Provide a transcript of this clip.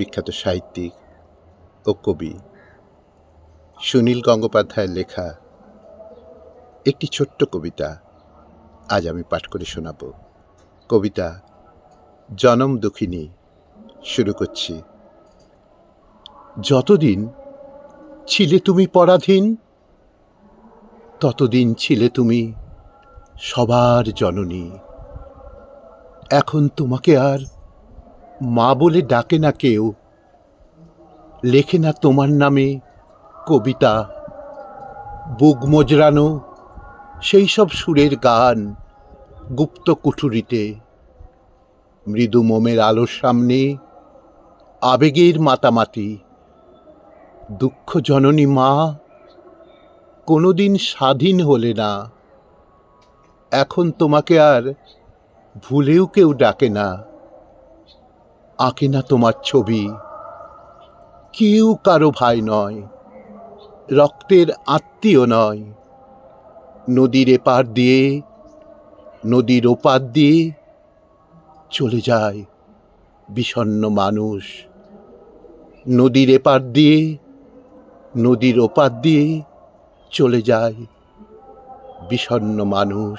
বিখ্যাত সাহিত্যিক ও কবি সুনীল গঙ্গোপাধ্যায়ের লেখা একটি ছোট্ট কবিতা আজ আমি পাঠ করে শোনাব। কবিতা জনম দুঃখিনী। শুরু করছি। যতদিন ছিলে তুমি পরাধীন, ততদিন ছিলে তুমি সবার জননী। এখন তোমাকে আর মা বলে ডাকে না কেউ, লেখে না তোমার নামে কবিতা, বুক মজরানো সেই সব সুরের গান গুপ্ত কুঠুরিতে। মৃদু মোমের আলোর সামনে আবেগের মাতামাতি। দুঃখ জননী মা, কোনোদিন স্বাধীন হলে না। এখন তোমাকে আর ভুলেও কেউ ডাকে না, আঁকে না তোমার ছবি। কেউ কারো ভাই নয়, রক্তের আত্মীয় নয়। নদীর এপার দিয়ে, নদীর ওপার দিয়ে চলে যায় বিষণ্ণ মানুষ। নদীর এপার দিয়ে, নদীর ওপার দিয়ে চলে যায় বিষণ্ণ মানুষ।